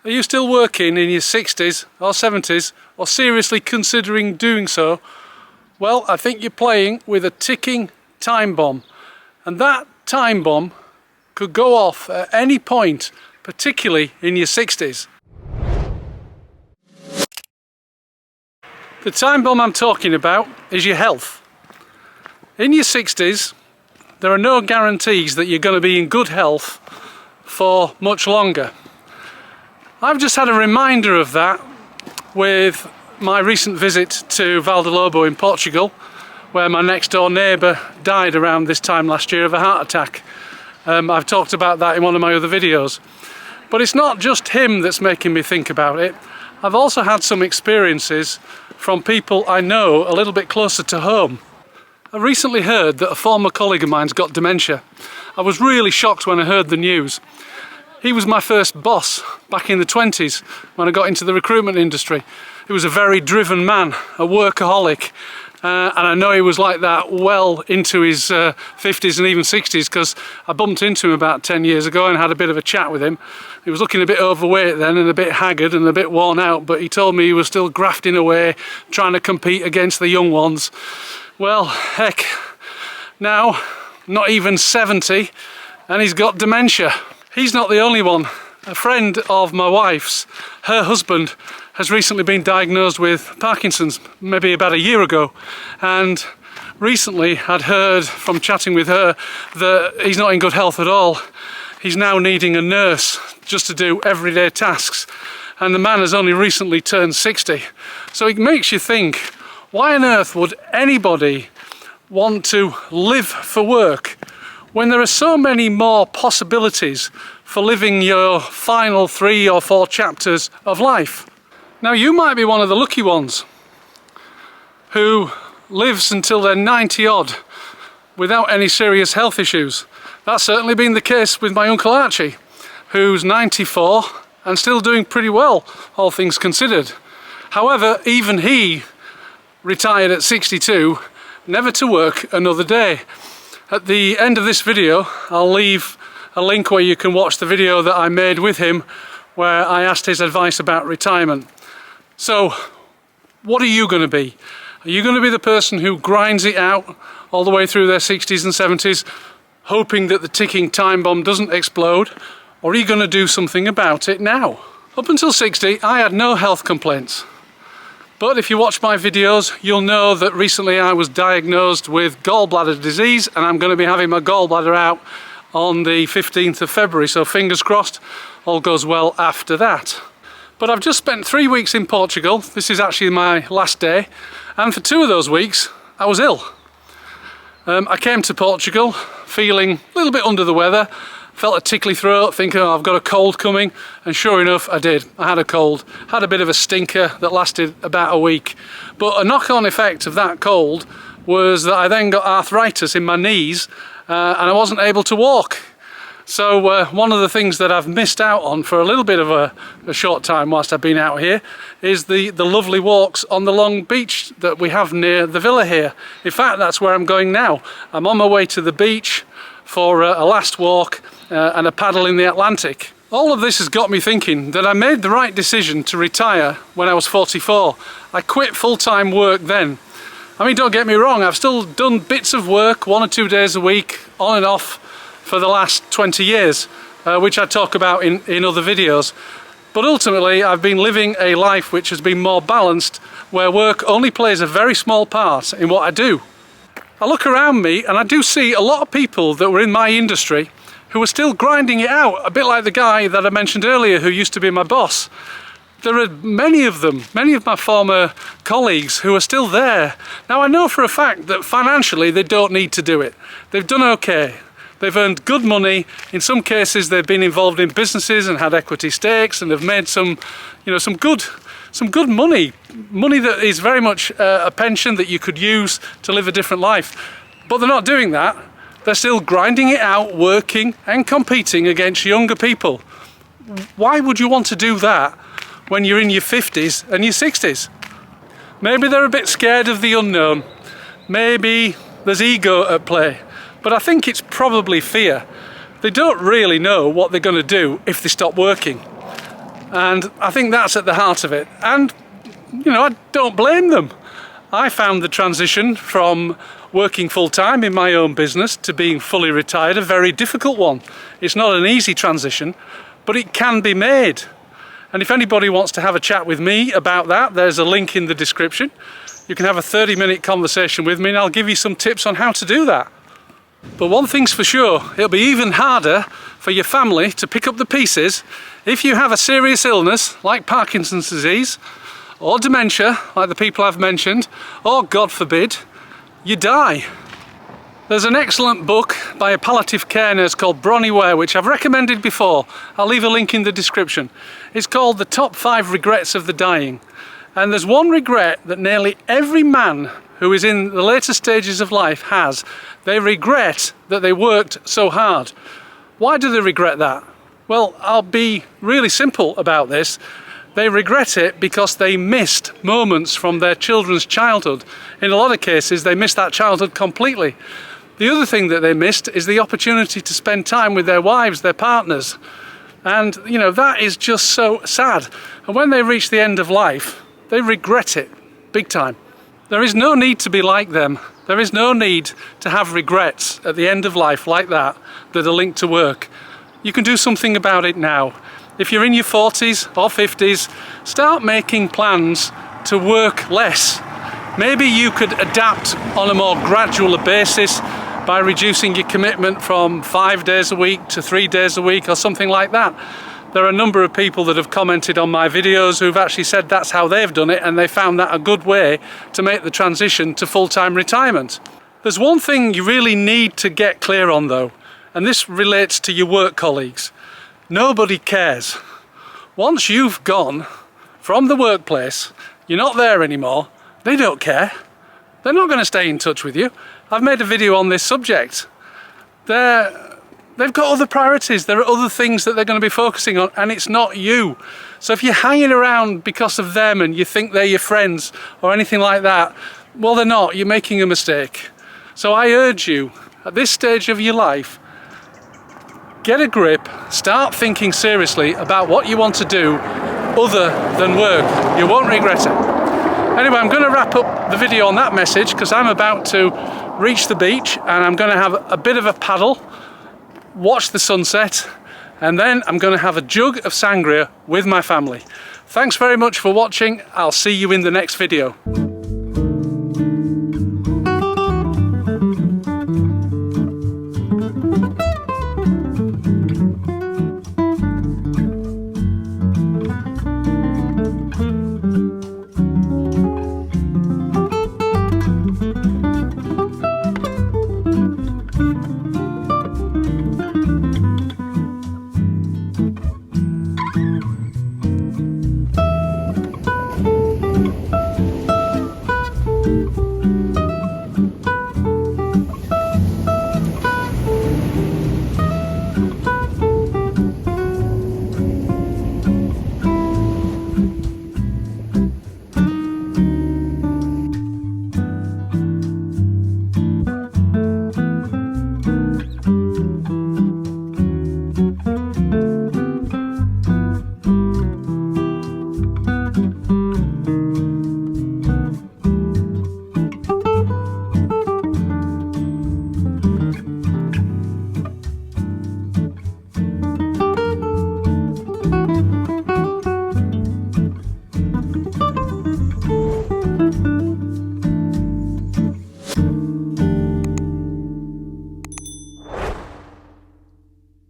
Are you still working in your 60s or 70s or seriously considering doing so? Well, I think you're playing with a ticking time bomb, and that time bomb could go off at any point, particularly in your 60s. The time bomb I'm talking about is your health. In your 60s, there are no guarantees that you're going to be in good health for much longer. I've just had a reminder of that with my recent visit to Valdelobo in Portugal, where my next door neighbour died around this time last year of a heart attack. I've talked about that in one of my other videos. But it's not just him that's making me think about it. I've also had some experiences from people I know a little bit closer to home. I recently heard that a former colleague of mine's got dementia. I was really shocked when I heard the news. He was my first boss back in the 20s when I got into the recruitment industry. He was a very driven man, a workaholic, and I know he was like that well into his 50s and even 60s, because I bumped into him about 10 years ago and had a bit of a chat with him. He was looking a bit overweight then and a bit haggard and a bit worn out, but he told me he was still grafting away, trying to compete against the young ones. Well, heck, now not even 70 and he's got dementia. He's not the only one. A friend of my wife's, her husband, has recently been diagnosed with Parkinson's, maybe about a year ago, and recently I'd heard from chatting with her that he's not in good health at all. He's now needing a nurse just to do everyday tasks, and the man has only recently turned 60. So it makes you think, why on earth would anybody want to live for work when there are so many more possibilities for living your final 3 or 4 chapters of life? Now, you might be one of the lucky ones who lives until they're 90 odd without any serious health issues. That's certainly been the case with my Uncle Archie, who's 94 and still doing pretty well, all things considered. However, even he retired at 62, never to work another day. At the end of this video, I'll leave a link where you can watch the video that I made with him, where I asked his advice about retirement. So, what are you going to be? Are you going to be the person who grinds it out all the way through their 60s and 70s, hoping that the ticking time bomb doesn't explode? Or are you going to do something about it now? Up until 60, I had no health complaints. But if you watch my videos, you'll know that recently I was diagnosed with gallbladder disease, and I'm going to be having my gallbladder out on the 15th of February, so fingers crossed all goes well after that. But I've just spent 3 weeks in Portugal. This is actually my last day, and for 2 of those weeks I was ill. I came to Portugal feeling a little bit under the weather, felt a tickly throat, thinking, oh, I've got a cold coming, and sure enough I did. I had a cold, had a bit of a stinker that lasted about a week. But a knock-on effect of that cold was that I then got arthritis in my knees, and I wasn't able to walk. So one of the things that I've missed out on for a little bit of a short time whilst I've been out here is the lovely walks on the long beach that we have near the villa here. In fact, that's where I'm going now. I'm on my way to the beach for a last walk and a paddle in the Atlantic. All of this has got me thinking that I made the right decision to retire when I was 44. I quit full-time work then. I mean, don't get me wrong, I've still done bits of work 1 or 2 days a week, on and off, for the last 20 years, which I talk about in other videos. But ultimately, I've been living a life which has been more balanced, where work only plays a very small part in what I do. I look around me and I do see a lot of people that were in my industry who are still grinding it out, a bit like the guy that I mentioned earlier who used to be my boss. There are many of them, many of my former colleagues who are still there. Now, I know for a fact that financially they don't need to do it. They've done okay. They've earned good money. In some cases they've been involved in businesses and had equity stakes, and they've made some good money that is very much a pension that you could use to live a different life. But they're not doing that. They're still grinding it out, working and competing against younger people. Why would you want to do that when you're in your 50s and your 60s? Maybe they're a bit scared of the unknown. Maybe there's ego at play. But I think it's probably fear. They don't really know what they're going to do if they stop working. And I think that's at the heart of it. And, you know, I don't blame them. I found the transition from working full-time in my own business to being fully retired a very difficult one. It's not an easy transition, but it can be made. And if anybody wants to have a chat with me about that, there's a link in the description. You can have a 30-minute conversation with me and I'll give you some tips on how to do that. But one thing's for sure, it'll be even harder for your family to pick up the pieces if you have a serious illness like Parkinson's disease or dementia, like the people I've mentioned, or God forbid, you die. There's an excellent book by a palliative care nurse called Bronnie, Ware, which I've recommended before. I'll leave a link in the description. It's called The Top 5 Regrets of the Dying. And there's one regret that nearly every man who is in the later stages of life has. They regret that they worked so hard. Why do they regret that? Well, I'll be really simple about this. They regret it because they missed moments from their children's childhood. In a lot of cases, they missed that childhood completely. The other thing that they missed is the opportunity to spend time with their wives, their partners. And, you know, that is just so sad. And when they reach the end of life, they regret it big time. There is no need to be like them. There is no need to have regrets at the end of life like that that are linked to work. You can do something about it now. If you're in your 40s or 50s, start making plans to work less. Maybe you could adapt on a more gradual basis by reducing your commitment from 5 days a week to 3 days a week or something like that. There are a number of people that have commented on my videos who've actually said that's how they've done it, and they found that a good way to make the transition to full-time retirement. There's one thing you really need to get clear on though, and this relates to your work colleagues. Nobody cares. Once you've gone from the workplace, you're not there anymore, they don't care. They're not going to stay in touch with you. I've made a video on this subject. They've got other priorities. There are other things that they're going to be focusing on, and it's not you. So if you're hanging around because of them and you think they're your friends or anything like that, well, they're not. You're making a mistake. So I urge you, at this stage of your life, get a grip, start thinking seriously about what you want to do other than work. You won't regret it. Anyway, I'm going to wrap up the video on that message because I'm about to reach the beach and I'm going to have a bit of a paddle, watch the sunset, and then I'm going to have a jug of sangria with my family. Thanks very much for watching. I'll see you in the next video.